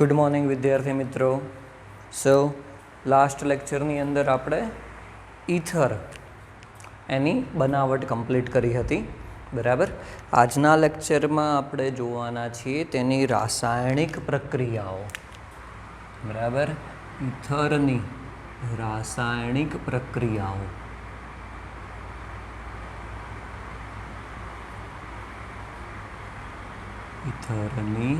Good morning વિદ્યાર્થી મિત્રો. સો last લેક્ચરની અંદર આપણે ઈથર એની બનાવટ કમ્પ્લીટ કરી હતી. બરાબર. આજના લેક્ચરમાં આપણે જોવાના છીએ તેની રાસાયણિક પ્રક્રિયાઓ. બરાબર. ઈથરની રાસાયણિક પ્રક્રિયાઓ. ઈથરની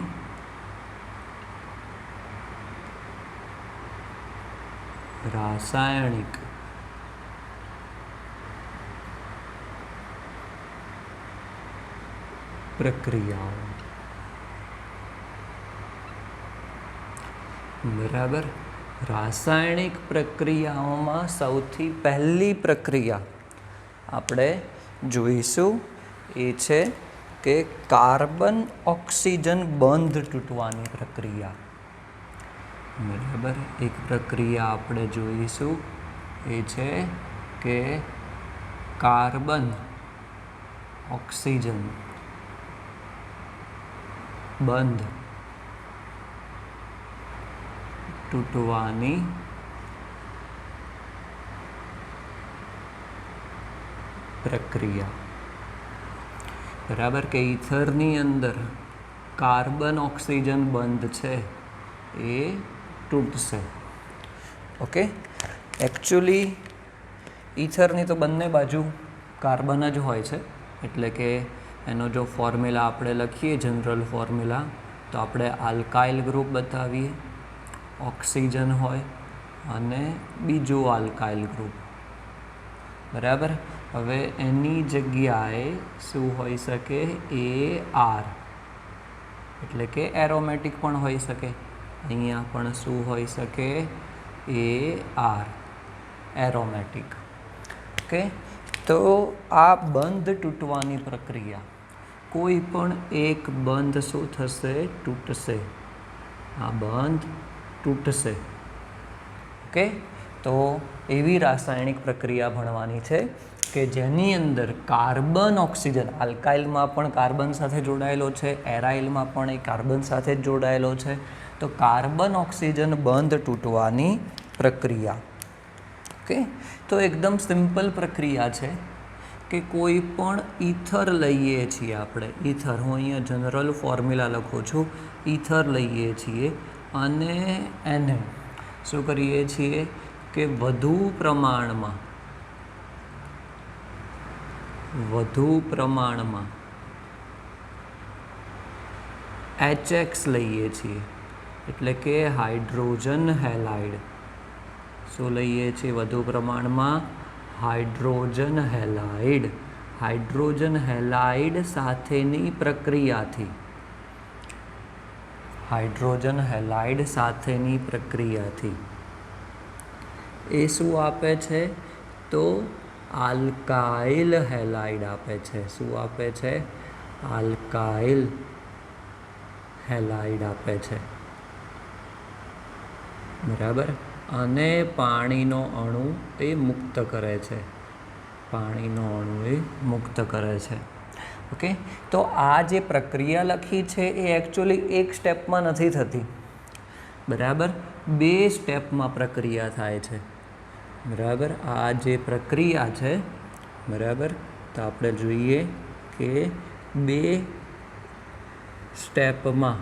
રાસાયણિક પ્રક્રિયાઓ. બરાબર. રાસાયણિક પ્રક્રિયાઓમાં સૌથી પહેલી પ્રક્રિયા આપણે જોઈશું એ છે કે કાર્બન ઓક્સિજન બંધ તૂટવાની પ્રક્રિયા. બરાબર. એક પ્રક્રિયા આપણે જોઈશું એ છે કે કાર્બન ઓક્સિજન બંધ તૂટવાની પ્રક્રિયા. બરાબર. કે ઈથરની અંદર કાર્બન ઓક્સિજન બંધ છે એ તૂટશે. ઓકે. એકચ્યુઅલી ઈથરની તો બંને બાજુ કાર્બન જ હોય છે, એટલે કે એનો જો ફોર્મ્યુલા આપણે લખીએ જનરલ ફોર્મ્યુલા તો આપણે આલ્કાઇલ ગ્રુપ બતાવીએ, ઓક્સિજન હોય અને બીજું આલ્કાઇલ ગ્રુપ. બરાબર. હવે એની જગ્યાએ શું હોઈ શકે? AR એટલે કે એરોમેટિક પણ હોઈ શકે. અહીંયા પણ શું હોઈ શકે? AR aromatic. ઓકે. તો આ બંધ તૂટવાની પ્રક્રિયા, કોઈ પણ એક બંધ શું થશે? તૂટશે. આ બંધ તૂટશે. ઓકે. તો એવી રાસાયણિક પ્રક્રિયા ભણવાની છે કે જેની અંદર કાર્બન ઓક્સિજન, આલ્કાઇલમાં પણ કાર્બન સાથે જોડાયેલો છે, એરાઇલમાં પણ એ કાર્બન સાથે જ જોડાયેલો છે. તો કાર્બન ઓક્સિજન બંધ તૂટવાની પ્રક્રિયા. ઓકે. તો એકદમ સિમ્પલ પ્રક્રિયા છે કે કોઈ પણ ઈથર લઈએ છીએ આપણે. ઈથર, હું અહીંયા જનરલ ફોર્મ્યુલા લખું છું. ઈથર લઈએ છીએ અને એને શું કરીએ છીએ કે વધુ પ્રમાણમાં HX લઈએ છીએ, એટલે કે હાઇડ્રોજન હેલાઇડ. શું લઈએ છીએ વધુ પ્રમાણમાં? Hydrogen halide. હાઇડ્રોજન હેલાઇડ સાથેની પ્રક્રિયાથી એ શું આપે છે? તો આલ્કાઇલ હેલાઇડ આપે છે. શું આપે છે? આલ્કાઇલ હેલાઇડ આપે છે. બરાબર. અને પાણીનો અણુ એ મુક્ત કરે છે. ઓકે. તો આ જે પ્રક્રિયા લખી છે એ એકચ્યુઅલી એક સ્ટેપમાં નથી થતી. બરાબર. 2 સ્ટેપમાં પ્રક્રિયા થાય છે. બરાબર. આ જે પ્રક્રિયા છે, બરાબર, તો આપણે જોઈએ કે 2 સ્ટેપમાં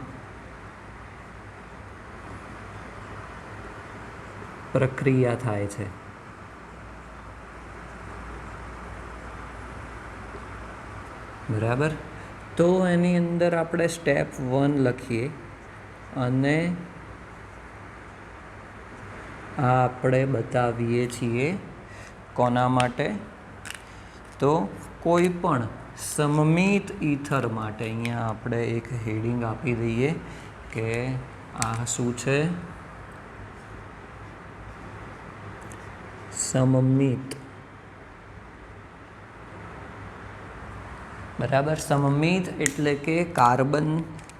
પ્રક્રિયા થાય છે. બરાબર. તો એની અંદર આપણે સ્ટેપ 1 લખીએ અને આ આપણે બતાવીએ છીએ કોના માટે? તો કોઈ પણ સમમિત ઈથર માટે. અહીંયા આપણે એક હેડિંગ આપી દઈએ કે આ શું છે? સમમિત. બરાબર. સમમિત એટલે કે કાર્બન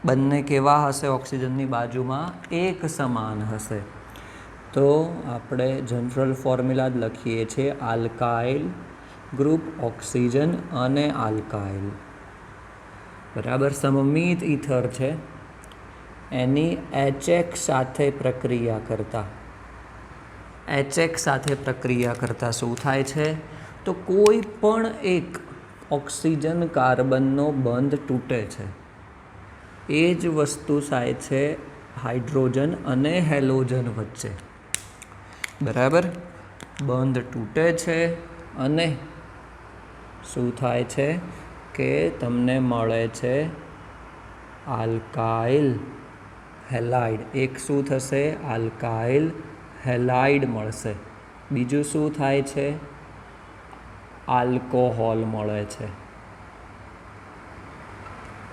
બંને કેવા હશે? ઓક્સિજનની બાજુમાં એક સમાન હશે. તો આપણે જનરલ ફોર્મ્યુલા જ લખીએ છીએ. આલ્કાઇલ ગ્રુપ, ઓક્સિજન અને આલ્કાઇલ. બરાબર. સમમિત ઈથર છે એની HX સાથે પ્રક્રિયા કરતાં શું થાય છે? તો કોઈ પણ એક ઓક્સિજન કાર્બનનો બંધ તૂટે છે. એ જ વસ્તુ થાય છે હાઇડ્રોજન અને હેલોજન વચ્ચે. બરાબર, બંધ તૂટે છે અને શું થાય છે કે તમને મળે છે આલ્કાઇલ હેલાઇડ. એક શું થશે? આલ્કાઇલ હેલાઇડ મળશે. બીજું શું થાય છે? આલ્કોહોલ મળે છે.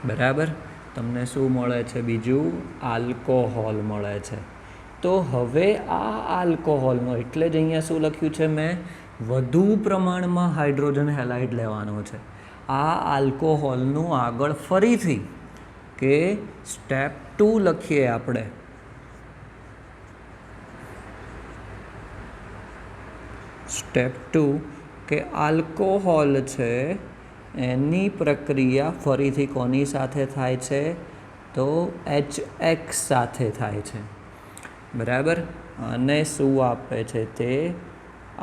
બરાબર, તમને શું મળે છે? બીજું આલ્કોહોલ મળે છે. તો હવે આ આલ્કોહોલનો, એટલે જ અહીંયા શું લખ્યું છે મેં? વધુ પ્રમાણમાં હાઇડ્રોજન હેલાઇડ લેવાનો છે. આ આલ્કોહોલનું આગળ ફરીથી કે સ્ટેપ 2 લખીએ આપણે. સ્ટેપ 2 કે આલ્કોહોલ છે એની પ્રક્રિયા ફરીથી કોની સાથે થાય છે? તો HX સાથે થાય છે. બરાબર, અને શું આપે છે? તે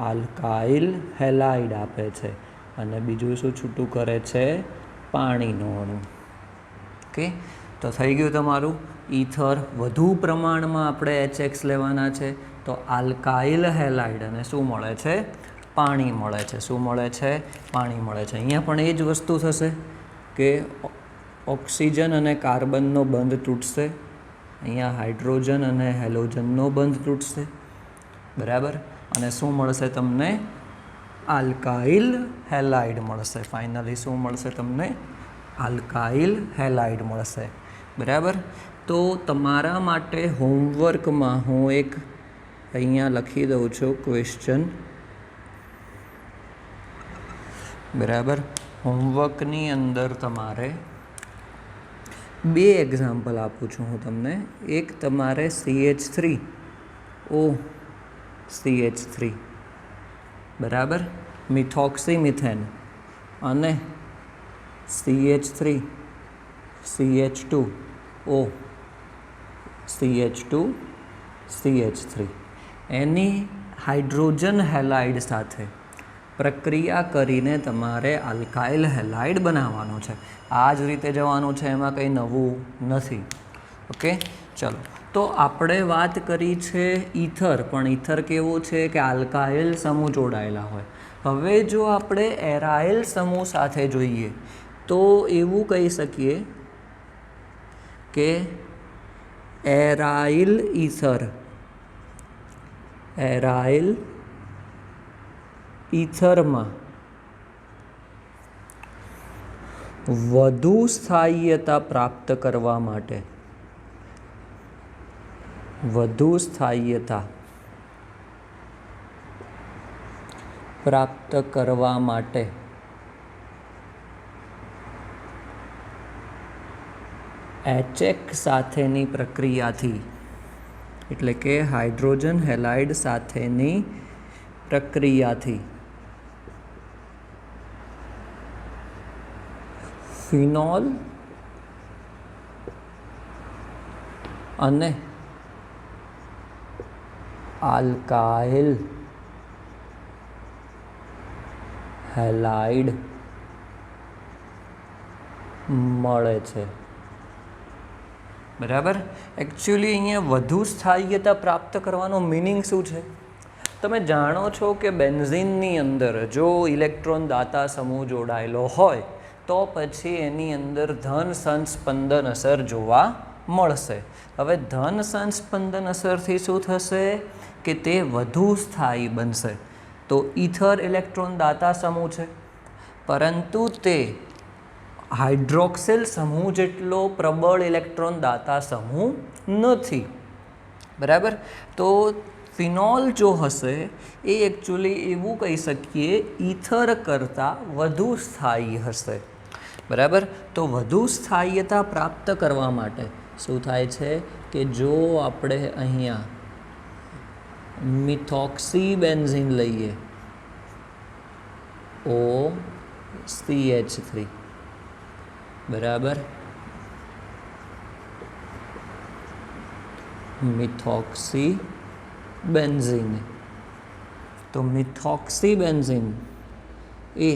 આલ્કાઇલ હેલાઇડ આપે છે. અને બીજું શું છૂટું કરે છે? પાણીનું અણુ. ઓકે, તો થઈ ગયું તમારું ઈથર. વધુ પ્રમાણમાં આપણે HX લેવાના છે, તો આલ્કાઇલ હેલાઇડ અને શું મળે છે? પાણી મળે છે. શું મળે છે? પાણી મળે છે. અહીંયા પણ એ જ વસ્તુ થશે કે ઓક્સિજન અને કાર્બનનો બંધ તૂટશે. અહીંયા હાઇડ્રોજન અને હેલોજનનો બંધ તૂટશે. બરાબર, અને શું મળશે તમને? આલ્કાઇલ હેલાઇડ મળશે. ફાઇનલી શું મળશે તમને? આલ્કાઇલ હેલાઇડ મળશે. બરાબર, તો તમારા માટે હોમવર્કમાં હું એક અહીંયા લખી દઉં છું ક્વેશ્ચન. બરાબર, હોમવર્કની અંદર તમારે 2 એક્ઝામ્પલ આપું છું હું તમને. એક તમારે CH3OCH3 બરાબર, મિથોક્સીમિથેન, અને CH3CH2O CH2CH3 એની હાઇડ્રોજન હેલાઇડ સાથે પ્રક્રિયા કરીને તમારે આલ્કાઇલ હેલાઇડ બનાવવાનો છે. આ જ રીતે જવાનું છે, એમાં કંઈ નવું નથી. ઓકે, ચલો. તો આપણે વાત કરી છે ઈથર, પણ ઈથર કેવું છે કે આલ્કાઇલ સમૂહ જોડાયેલા હોય. હવે જો આપણે એરાઇલ સમૂહ સાથે જોઈએ તો એવું કહી શકીએ કે એરાઇલ ઈથરમાં વધુ સ્થાયીયતા પ્રાપ્ત કરવા માટે HX સાથેની પ્રક્રિયાથી, એટલે કે હાઇડ્રોજન હેલાઇડ સાથેની પ્રક્રિયાથી ફિનોલ અને આલ્કાઇલ હેલાઇડ મળે છે. બરાબર, એકચ્યુઅલી અહીંયા વધુ સ્થાયીયતા પ્રાપ્ત કરવાનો મિનિંગ શું છે? તમે જાણો છો કે બેન્ઝીનની અંદર જો ઇલેક્ટ્રોન દાતા સમૂહ જોડાયેલો હોય તો પછી એની અંદર ધન સંસ્પંદન અસર જોવા મળશે. હવે ધન સંસ્પંદન અસરથી શું થશે કે તે વધુ સ્થાયી બનશે. તો ઈથર ઇલેક્ટ્રોન દાતા સમૂહ છે, પરંતુ તે હાઇડ્રોક્સિલ સમૂહ જેટલો પ્રબળ ઇલેક્ટ્રોન દાતા સમૂહ નથી. બરાબર, તો ફિનોલ જો હશે એ એકચ્યુઅલી એવું કહી શકીએ ઈથર કરતાં વધુ સ્થાયી હશે. બરાબર, તો વધુ સ્થાયીયતા પ્રાપ્ત કરવા માટે શું થાય છે કે જો આપણે અહીંયા મિથોક્સી બેન્ઝીન લઈએ OCH3, બરાબર, મિથોક્સી બેન્ઝીન. તો મિથોક્સી બેન્ઝીન એ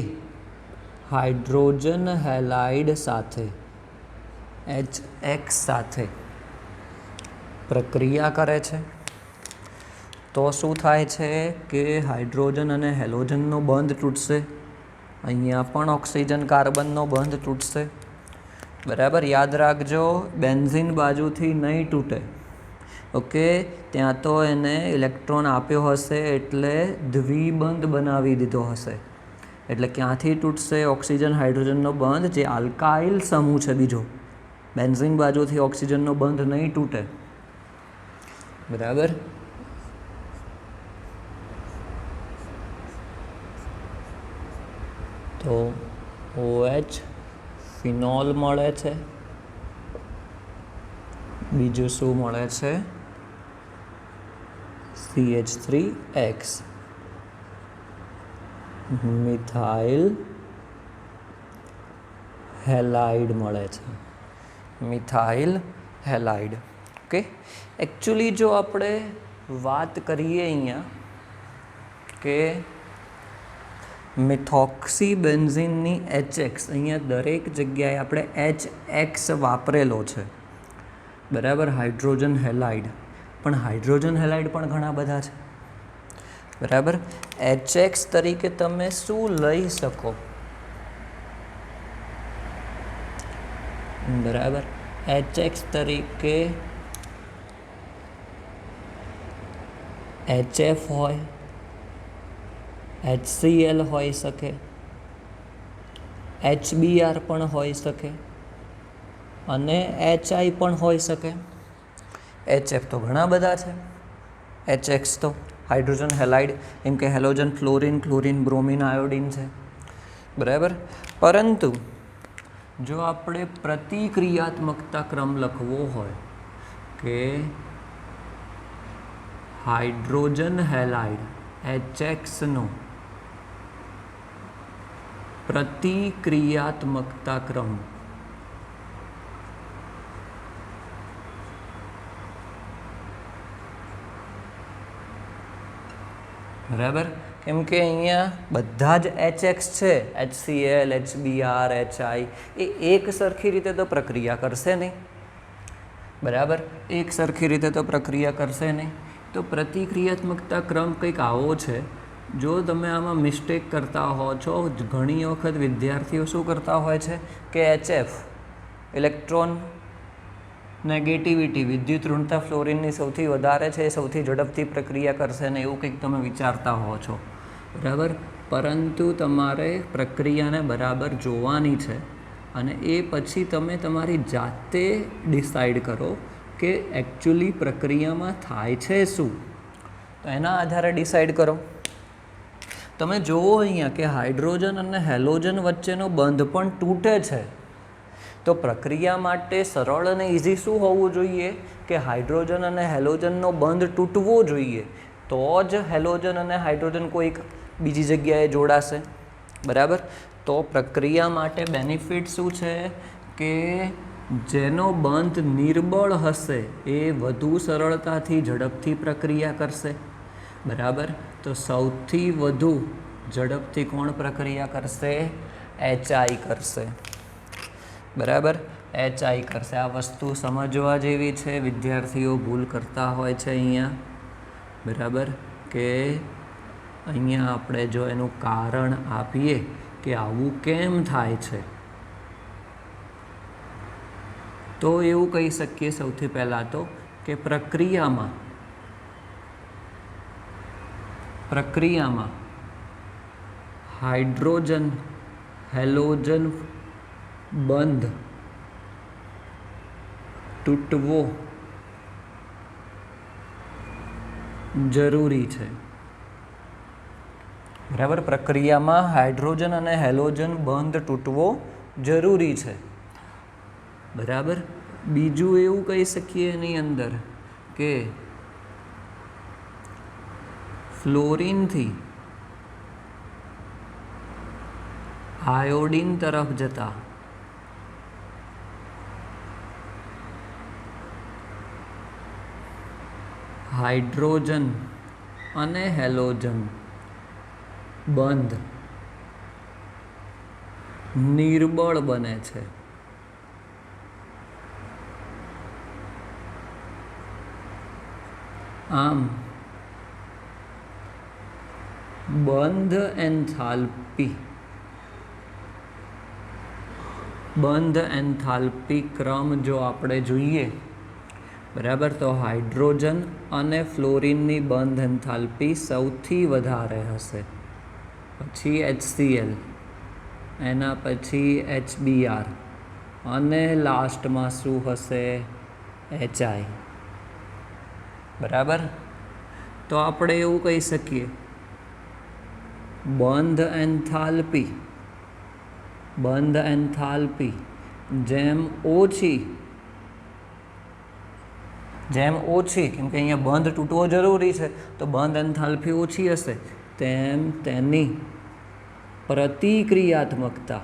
હાઇડ્રોજન હેલાઇડ સાથે HX સાથે પ્રક્રિયા કરે છે. તો શું થાય છે કે હાઇડ્રોજન અને હેલોજનનો બંધ તૂટશે. અહીંયા પણ ઓક્સિજન કાર્બનનો બંધ તૂટશે. બરાબર, યાદ રાખજો, બેન્ઝીન બાજુથી નહીં તૂટે. ઓકે, ત્યાં તો એને ઇલેક્ટ્રોન આપ્યો હશે એટલે દ્વિબંધ બનાવી દીધો હશે. એટલે ક્યાંથી તૂટશે? ઓક્સિજન હાઇડ્રોજનનો બંધ, જે આલ્કાઇલ સમૂહ છે બીજો. બેન્ઝીન બાજુથી ઓક્સિજનનો બંધ નહીં તૂટે. બરાબર. તો OH ફિનોલ મળે છે. બીજું શું મળે છે? CH3X, મિથાઇલ હેલાઇડ મળે છે. Methyl halide. ઓકે, એકચ્યુઅલી જો આપણે વાત કરીએ અહીંયા કે મિથોક્સી બેન્ઝીનની HX, અહીંયા દરેક જગ્યાએ આપણે HX વાપરેલો છે. બરાબર, હાઇડ્રોજન હેલાઇડ. પણ હાઇડ્રોજન હેલાઇડ પણ ઘણા બધા છે. બરાબર, HX તરીકે તમે શું લઈ શકો? બરાબર, HX તરીકે HF હોય, HCl હોઈ શકે, HBr પણ હોઈ શકે અને HI પણ હોઈ શકે. HF તો ઘણા બધા છે. HX તો હાઇડ્રોજન હેલાઇડ, એમ કે halogen fluorine, chlorine, bromine, iodine છે. બરાબર, પરંતુ જો આપણે પ્રતિક્રિયાત્મકતા ક્રમ લખવો હોય કે હાઇડ્રોજન હેલાઇડ HX નો પ્રતિક્રિયાત્મકતા ક્રમ, બરાબર, કેમ કે અહીંયા બધા જ HX છે, HCl, HBr, HI, એ એક સરખી રીતે તો પ્રક્રિયા કરશે નહીં. બરાબર, એક સરખી રીતે તો પ્રક્રિયા કરશે નહીં. તો પ્રતિક્રિયાત્મકતા ક્રમ કંઈક આવો છે. જો તમે આમાં મિસ્ટેક કરતા હો છો, ઘણી વખત વિદ્યાર્થીઓ શું કરતા હોય છે કે HF ઇલેક્ટ્રોન નેગેટિવિટી, વિદ્યુત ઋણતા ફ્લોરિનની સૌથી વધારે છે, એ સૌથી ઝડપથી પ્રક્રિયા કરશે ને એવું કંઈક તમે વિચારતા હો છો. બરાબર, પરંતુ તમારે પ્રક્રિયાને બરાબર જોવાની છે અને એ પછી તમે તમારી જાતે ડિસાઈડ કરો કે એકચ્યુઅલી પ્રક્રિયામાં થાય છે શું. તો એના આધારે ડિસાઈડ કરો. તમે જુઓ અહીંયા કે હાઇડ્રોજન અને હેલોજન વચ્ચેનો બંધ પણ તૂટે છે. તો પ્રક્રિયા માટે સરળ અને ઇઝી શું હોવું જોઈએ કે હાઇડ્રોજન અને હેલોજનનો બંધ તૂટવો જોઈએ. તો જ હેલોજન અને હાઇડ્રોજન કોઈક બીજી જગ્યાએ જોડાશે. બરાબર, તો પ્રક્રિયા માટે બેનિફિટ શું છે કે જેનો બંધ નિર્બળ હશે એ વધુ સરળતાથી ઝડપથી પ્રક્રિયા કરશે. બરાબર, તો સૌથી વધુ ઝડપથી કોણ પ્રક્રિયા કરશે? HI કરશે. બરાબર, HI કરશે. આ વસ્તુ સમજવા જેવી છે. વિદ્યાર્થીઓ ભૂલ કરતા હોય છે અહીંયા. બરાબર, કે અહીંયા આપણે જો એનું કારણ આપીએ કે આવું કેમ થાય છે, તો એવું કહી શકીએ સૌથી પહેલાં તો કે પ્રક્રિયામાં હાઇડ્રોજન હેલોજન બંધ તૂટવો જરૂરી છે. બરાબર, પ્રક્રિયામાં હાઇડ્રોજન અને હેલોજન બંધ તૂટવો જરૂરી છે. બરાબર, બીજું એવું કહી શકીએ એની અંદર કે ફ્લોરિનથી આયોડિન તરફ જતા હાઇડ્રોજન અને હેલોજન બંધ નિર્બળ બને છે. આમ બંધ એન્થાલ્પી ક્રમ જો આપણે જોઈએ, બરાબર, તો હાઇડ્રોજન અને ફ્લોરિનની બંધ એન્થાલ્પી સૌથી વધારે હશે, પછી HCl, એના પછી HBr અને લાસ્ટમાં શું હશે? HI. બરાબર. તો આપણે એવું કહી શકીએ, બંધ એન્થાલ્પી જેમ ઓછી, કેમ કે અહીંયા બંધ તૂટવો જરૂરી છે, તો બંધ એન્થાલ્પી ઓછી હશે, તેમ તેની પ્રતિક્રિયાત્મકતા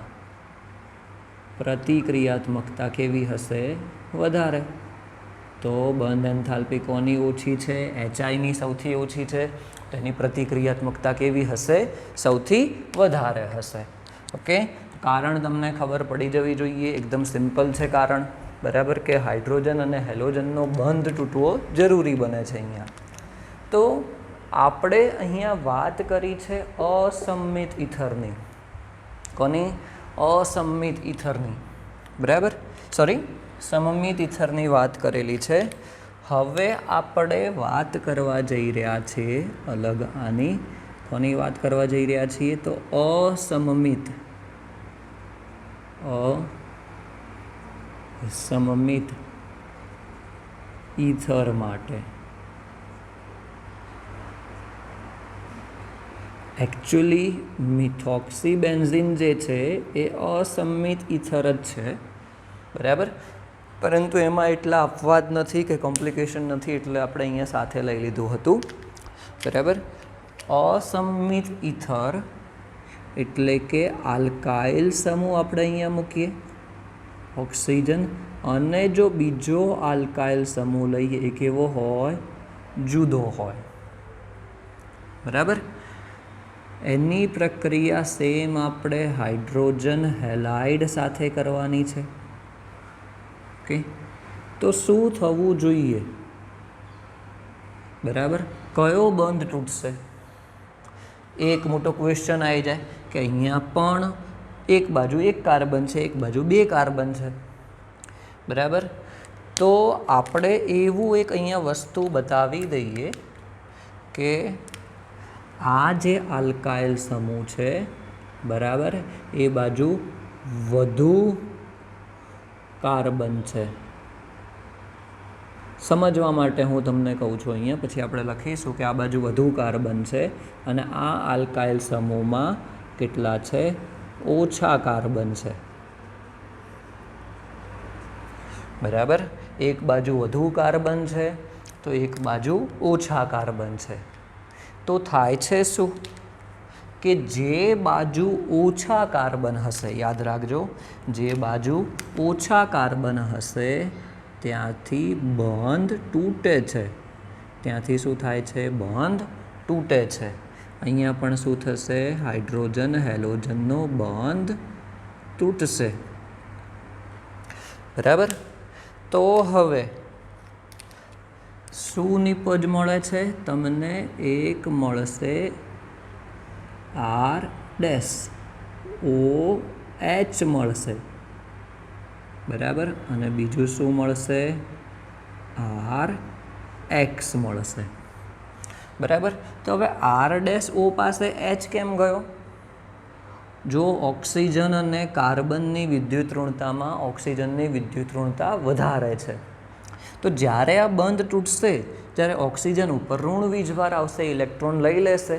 કેવી હશે? વધારે. તો બંધ એન્થાલ્પી કોની ઓછી છે? HIની સૌથી ઓછી છે. તેની પ્રતિક્રિયાત્મકતા કેવી હશે? સૌથી વધારે હશે. ઓકે, કારણ તમને ખબર પડી જવી જોઈએ. એકદમ સિમ્પલ છે કારણ, બરાબર, કે હાઇડ્રોજન અને હેલોજનનો બંધ તૂટવો જરૂરી બને છે અહીંયા. તો આપણે અહીંયા વાત કરી છે અસંમિત ઇથરની. કોની? અસંમિત ઇથરની. બરાબર, સમમિત ઇથરની વાત કરેલી છે. હવે આપણે વાત કરવા જઈ રહ્યા છીએ અલગ આની. કોની વાત કરવા જઈ રહ્યા છીએ? તો અસમમિત ઇથર માટે. એકચ્યુઅલી મિથોક્સીબેન્ઝીન જે છે એ અસંમિત ઇથર જ છે, બરાબર, પરંતુ એમાં એટલા અપવાદ નથી કે કોમ્પ્લિકેશન નથી, એટલે આપણે અહીંયા સાથે લઈ લીધું હતું. બરાબર. અસંમિત ઇથર એટલે કે આલ્કાઇલ સમૂહ આપણે અહીંયા મૂકીએ, ઓક્સિજન, અને જો બીજો આલ્કાઇલ સમૂહ લઈએ એ કેવો હોય? જુદો હોય. બરાબર. એની પ્રક્રિયા સેમ આપણે હાઇડ્રોજન હેલાઇડ સાથે કરવાની છે. ઓકે, તો શું થવું જોઈએ? બરાબર, કયો બંધ તૂટશે? એક મોટો ક્વેશ્ચન આવી જાય કે અહીંયા પણ એક બાજુ એક કાર્બન છે, એક બાજુ બે કાર્બન છે. બરાબર, તો આપણે એવું એક અહીંયા વસ્તુ બતાવી દઈએ કે આ જે આલ્કાઇલ સમૂહ છે, બરાબર, એ બાજુ વધુ કાર્બન છે. સમજવા માટે હું તમને કહું છું અહીંયા, પછી આપણે લખીશું કે આ બાજુ વધુ કાર્બન છે અને આ આલ્કાઇલ સમૂહમાં કેટલા છે? ઓછા કાર્બન છે. બરાબર, એક બાજુ વધુ કાર્બન છે તો એક બાજુ ઓછા કાર્બન છે. તો થાય છે શું કે જે બાજુ ઓછા કાર્બન હશે, યાદ રાખજો, જે બાજુ ઓછા કાર્બન હશે ત્યાંથી બંધ તૂટે છે. ત્યાંથી શું થાય છે? બંધ તૂટે છે. અહીંયા પણ શું થશે? હાઇડ્રોજન હેલોજનનો બંધ તૂટશે. બરાબર. તો હવે શું નિપજ મળે છે તમને? એક મળશે R-OH મળશે, બરાબર, અને બીજું શું મળશે? RX મળશે. બરાબર. તો હવે R-O પાસે H કેમ ગયો? જો ઓક્સિજન અને કાર્બનની વિદ્યુત ઋણતામાં ઓક્સિજનની વિદ્યુત ઋણતા વધારે છે, તો જ્યારે આ બંધ તૂટશે ત્યારે ઓક્સિજન ઉપર ઋણ વીજભાર આવશે, ઇલેક્ટ્રોન લઈ લેશે.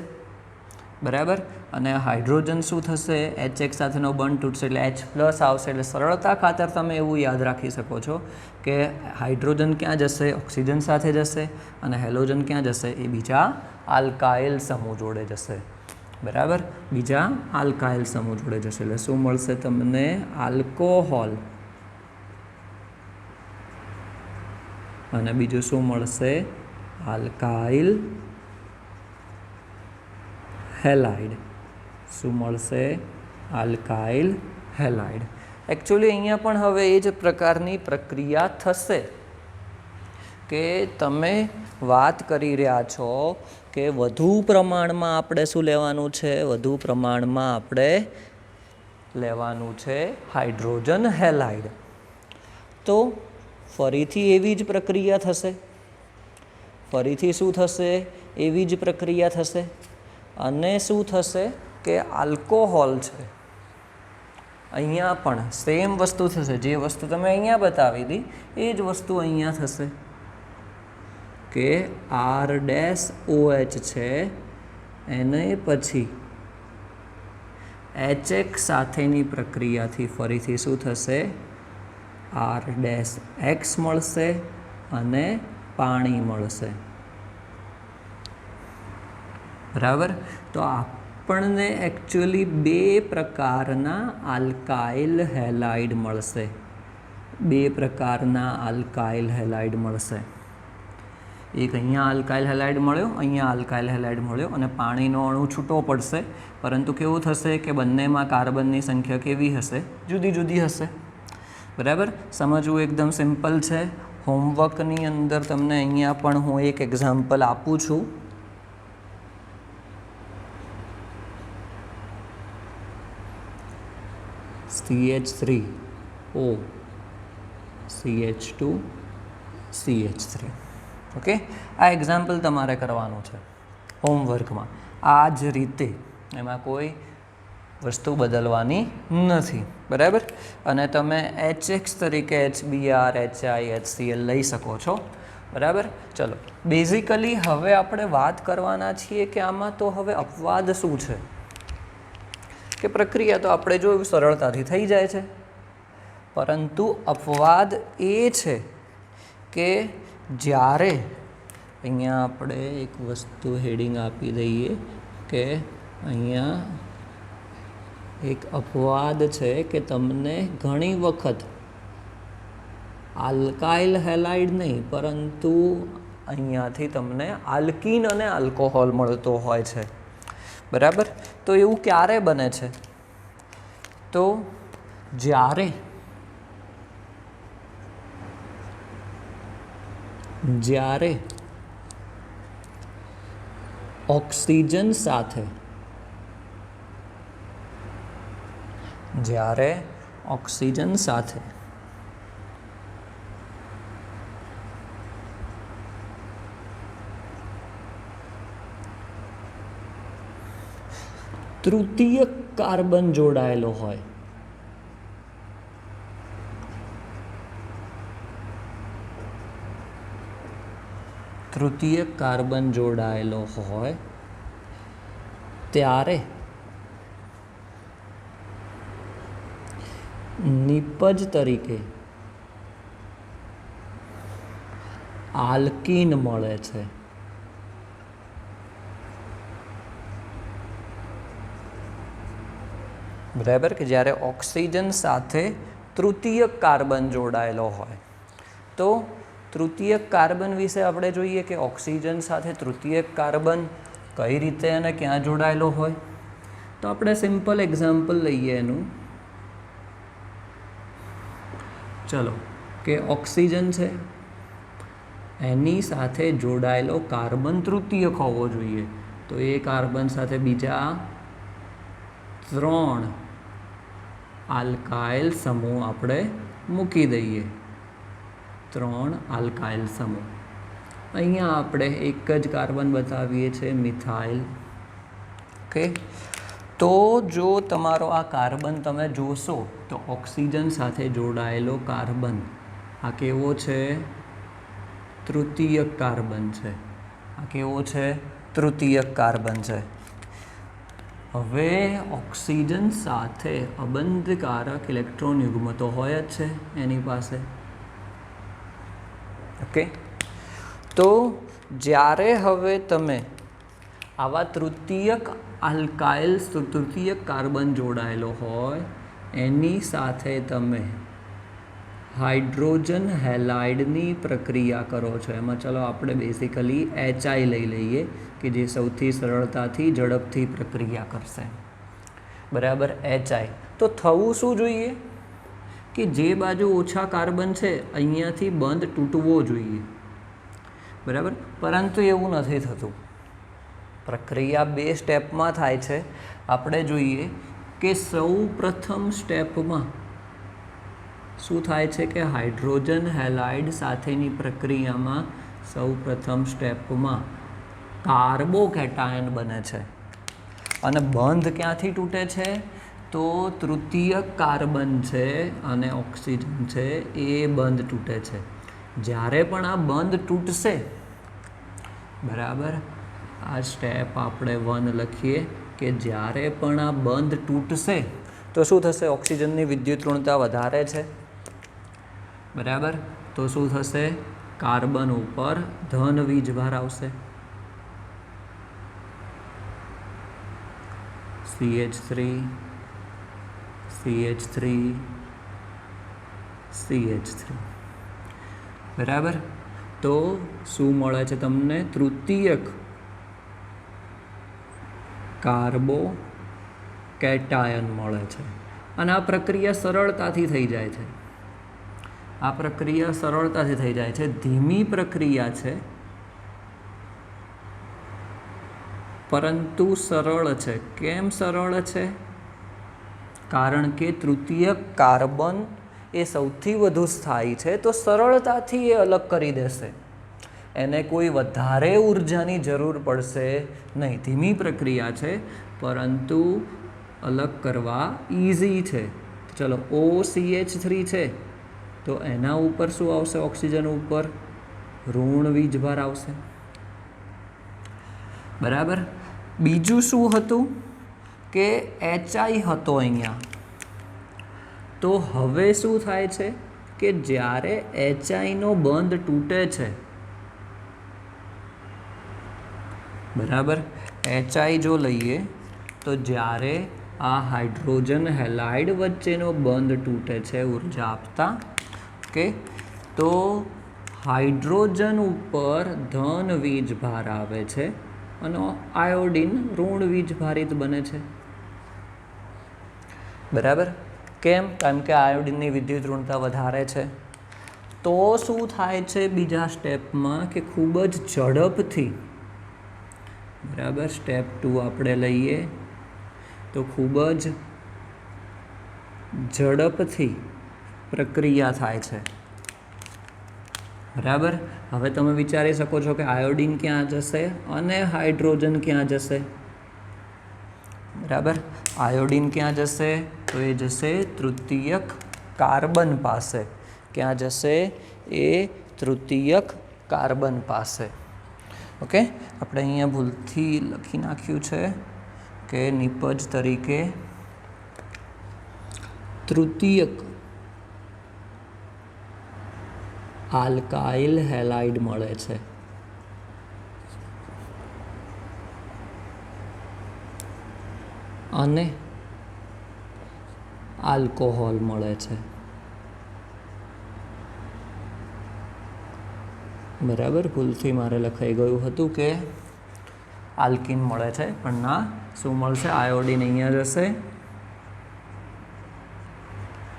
બરાબર, અને હાઇડ્રોજન શું થશે? HX સાથેનો બંધ તૂટશે એટલે H+ આવશે. એટલે સરળતા ખાતર તમે એવું યાદ રાખી શકો છો કે હાઇડ્રોજન ક્યાં જશે? ઓક્સિજન સાથે જશે, અને હેલોજન ક્યાં જશે? એ બીજા આલ્કાઇલ સમૂહ જોડે જશે. બરાબર, બીજા આલ્કાઇલ સમૂહ જોડે જશે. એટલે શું મળશે તમને? આલ્કોહોલ. અને બીજું શું મળશે? Alkyl halide. શું મળશે? Alkyl halide. એકચ્યુઅલી અહીંયા પણ હવે એ જ પ્રકારની પ્રક્રિયા થશે કે તમે વાત કરી રહ્યા છો કે વધુ પ્રમાણમાં આપણે શું લેવાનું છે? વધુ પ્રમાણમાં આપણે લેવાનું છે હાઇડ્રોજન હેલાઇડ. તો ફરીથી એવી જ પ્રક્રિયા થશે. ફરીથી શું થશે? એવી જ પ્રક્રિયા થશે. અને શું થશે કે આલ્કોહોલ છે, અહીંયા પણ સેમ વસ્તુ થશે. જે વસ્તુ તમે અહીંયા બતાવી હતી એ જ વસ્તુ અહીંયા થશે કે R-OH છે એને પછી HX સાથેની પ્રક્રિયાથી ફરીથી શું થશે? R-X મળશે અને પાણી મળશે. બરાબર. તો આપણને એકચ્યુઅલી બે પ્રકારના આલ્કાઇલ હેલાઇડ મળશે. બે પ્રકારના આલ્કાઇલ હેલાઇડ મળશે. એક અહીંયા આલ્કાઇલ હેલાઇડ મળ્યો, અહીંયા આલ્કાઇલ હેલાઇડ મળ્યો અને પાણીનો અણુ છૂટો પડશે. પરંતુ કેવું થશે કે બંનેમાં કાર્બનની સંખ્યા કેવી હશે? જુદી જુદી હશે. બરાબર. સમજવું એકદમ સિમ્પલ છે. હોમવર્કની અંદર તમને અહીંયા પણ હું એક એક્ઝામ્પલ આપું છું. CH3O CH2 CH3. ઓકે, આ એક્ઝામ્પલ તમારે કરવાનું છે હોમવર્કમાં. આ જ રીતે એમાં કોઈ વસ્તુ બદલવાની નથી. બરાબર. અને તમે HX તરીકે HBr HI HCl લઈ શકો છો. બરાબર. ચલો, બેઝિકલી હવે આપણે વાત કરવાના છીએ કે આમાં તો હવે અપવાદ શું છે? કે પ્રક્રિયા તો આપણે જોયું સરળતાથી થઈ જાય છે, પરંતુ અપવાદ એ છે કે જ્યારે અહીંયા આપણે એક વસ્તુ હેડિંગ આપી દઈએ કે અહીંયા એક અપવાદ છે કે તમને ઘણી વખત આલ્કાઇલ હેલાઇડ નહીં પરંતુ અહીંયાથી તમને આલ્કીન અને આલ્કોહોલ મળતો હોય છે. બરાબર. તો એવું ક્યારે બને છે? તો જ્યારે ઓક્સિજન સાથે તૃતીય કાર્બન જોડાયેલો હોય. તૃતીય કાર્બન જોડાયેલો હોય ત્યારે નિપજ તરીકે આલ્કીન મળે છે. બરાબર. કે જ્યારે ઓક્સિજન સાથે તૃતીય કાર્બન જોડાયેલો હોય. તો તૃતીય કાર્બન વિશે આપણે જોઈએ કે ઓક્સિજન સાથે તૃતીય કાર્બન કઈ રીતે અને ક્યાં જોડાયેલો હોય. તો આપણે સિમ્પલ એક્ઝામ્પલ લઈએ એનું. ચલો, કે ઓક્સિજન છે એની સાથે જોડાયેલો કાર્બન તૃતીયક હોવો જોઈએ. તો એ કાર્બન સાથે બીજા 3 આલ્કાઇલ સમૂહ આપણે મૂકી દઈએ. 3 આલ્કાઇલ સમૂહ. અહીંયા આપણે એક જ કાર્બન બતાવીએ છીએ, મિથાઇલ. ઓકે. તો જો તમારો આ કાર્બન તમે જોશો તો ઓક્સિજન સાથે જોડાયેલો કાર્બન આ કેવો છે? તૃતીયક કાર્બન છે. આ કેવો છે? તૃતીયક કાર્બન છે. હવે ઓક્સિજન સાથે અબંધકારક ઇલેક્ટ્રોન યુગ્મ તો હોય જ છે એની પાસે. ઓકે. તો જ્યારે હવે તમે આવા તૃતીયક કાર્બન જોડાયેલો હોય એની સાથે તમે હાઇડ્રોજન હેલાઇડની પ્રક્રિયા કરો છો, એમાં ચલો આપણે બેઝિકલી HI લઈ લઈએ કે જે સૌથી સરળતાથી ઝડપથી પ્રક્રિયા કરશે. બરાબર, HI. તો થવું શું જોઈએ કે જે બાજુ ઓછા કાર્બન છે અહીંયાથી બંધ તૂટવો જોઈએ. બરાબર, પરંતુ એવું નથી થતું. પ્રક્રિયા 2 સ્ટેપમાં થાય છે. આપણે જોઈએ કે સૌ પ્રથમ સ્ટેપમાં શું થાય છે કે હાઇડ્રોજન હેલાઇડ સાથેની પ્રક્રિયામાં સૌ પ્રથમ સ્ટેપમાં કાર્બોકેટાયન બને છે અને બંધ ક્યાંથી તૂટે છે તો તૃતીયક કાર્બન છે અને ઓક્સિજન છે એ બંધ તૂટે છે. જ્યારે પણ આ બંધ તૂટશે, બરાબર, આ સ્ટેપ આપણે 1 લખીએ કે જ્યારે પણ આ બંધ તૂટશે તો શું થશે? ઓક્સિજનની વિદ્યુત ઋણતા વધારે છે. બરાબર, તો શું થશે? કાર્બન ઉપર ધન વીજભાર આવશે. CH3 CH3 CH3. બરાબર, તો શું મળે છે તમને? તૃતીયક કાર્બોકેટાયન મળે છે. અને આ પ્રક્રિયા સરળતાથી થઈ જાય છે. આ પ્રક્રિયા સરળતાથી થઈ જાય છે. ધીમી પ્રક્રિયા છે પરંતુ સરળ છે. કેમ સરળ છે? કારણ કે તૃતીયક કાર્બન એ સૌથી વધુ સ્થાયી છે, તો સરળતાથી એ અલગ કરી દેશે. એને કોઈ વધારે ઉર્જાની જરૂર પડશે નહીં. ધીમી પ્રક્રિયા છે પરંતુ અલગ કરવા ઇઝી છે. ચલો, OCH3 છે તો એના ઉપર શું આવશે? ઓક્સિજન ઉપર ઋણ વીજભાર આવશે. બરાબર, બીજું શું હતું કે HI હતો અહીંયા. તો હવે શું થાય છે કે જ્યારે HI નો બંધ તૂટે છે, બરાબર, HI જો લઈએ તો જ્યારે આ હાઇડ્રોજન હેલાઇડ વચ્ચેનો બંધ તૂટે છે ઉર્જા આપતા, ઓકે, તો હાઇડ્રોજન ઉપર ધન વીજભાર આવે છે અને આયોડિન ઋણ વીજભારિત બને છે. બરાબર, કેમ? કારણ કે આયોડિનની વિદ્યુત ઋણતા વધારે છે. તો શું થાય છે બીજા સ્ટેપમાં કે ખૂબ જ ઝડપથી, બરાબર, સ્ટેપ 2 આપણે લઈએ તો ખૂબ જ ઝડપથી પ્રક્રિયા થાય છે. બરાબર, હવે તમે વિચારી શકો છો કે આયોડિન ક્યાં જશે અને હાઇડ્રોજન ક્યાં જશે. બરાબર, આયોડિન ક્યાં જશે? તો એ જશે તૃતીયક કાર્બન પાસે. ક્યાં જશે? એ તૃતીયક કાર્બન પાસે. ઓકે, આપણે અહીંયા ભૂલથી લખી નાખ્યું છે કે નિપજ તરીકે તૃતીયક આલ્કાઇલ હેલાઇડ મળે છે. અને આલ્કોહોલ મળે છે. બરાબર, ભૂલથી મારે લખાઈ ગયું હતું કે આલ્કિન મળે છે, પણ ના, શું મળશે? આયોડિન અહીંયા જશે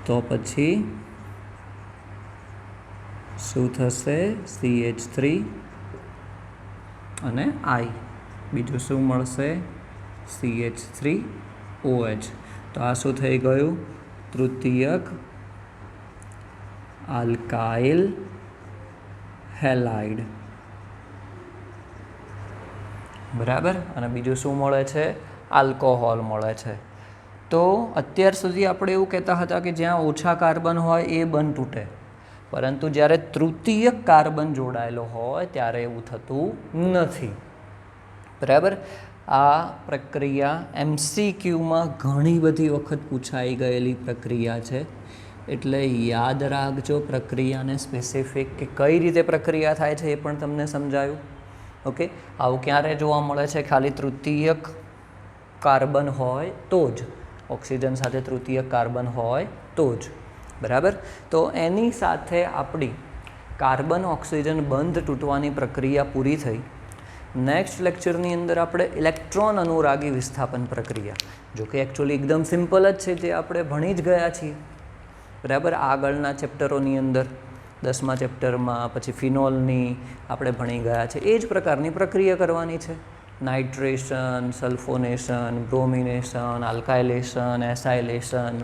તો પછી શું થશે? CH3 અને I. બીજું શું મળશે? CH3OH. તો આ શું થઈ ગયું? તૃતીયક આલ્કાઇલ હેલાઇડ. બરાબર, અને બીજું શું મળે છે? આલ્કોહોલ મળે છે. તો અત્યાર સુધી આપણે એવું કહેતા હતા કે જ્યાં ઓછા કાર્બન હોય એ બંધ તૂટે, પરંતુ જ્યારે તૃતીયક કાર્બન જોડાયેલો હોય ત્યારે એવું થતું નથી. બરાબર, આ પ્રક્રિયા MCQમાં ઘણી બધી વખત પૂછાઈ ગયેલી પ્રક્રિયા છે. એટલે યાદ રાખજો પ્રક્રિયાને સ્પેસિફિક, કે કઈ રીતે પ્રક્રિયા થાય છે એ પણ તમને સમજાયું. ઓકે, આવું ક્યારે જોવા મળે છે? ખાલી તૃતીયક કાર્બન હોય તો જ, ઓક્સિજન સાથે તૃતીયક કાર્બન હોય તો જ. બરાબર. તો એની સાથે આપણી કાર્બન ઓક્સિજન બંધ તૂટવાની પ્રક્રિયા પૂરી થઈ. નેક્સ્ટ લેક્ચરની અંદર આપણે ઇલેક્ટ્રોન અનુરાગી વિસ્થાપન પ્રક્રિયા, જો કે એકચ્યુઅલી એકદમ સિમ્પલ જ છે, જે આપણે ભણી જ ગયા છીએ બરાબર આગળના ચેપ્ટરોની અંદર. 10મા ચેપ્ટરમાં પછી ફિનોલની આપણે ભણી ગયા છે. એ જ પ્રકારની પ્રક્રિયા કરવાની છે. નાઇટ્રેશન, સલ્ફોનેશન, બ્રોમિનેશન, આલ્કાઇલેશન, એસાઇલેશન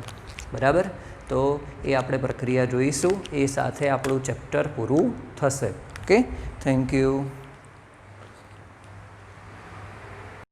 બરાબર. તો એ આપણે પ્રક્રિયા જોઈશું. એ સાથે આપણું ચેપ્ટર પૂરું થશે. Okay, thank you.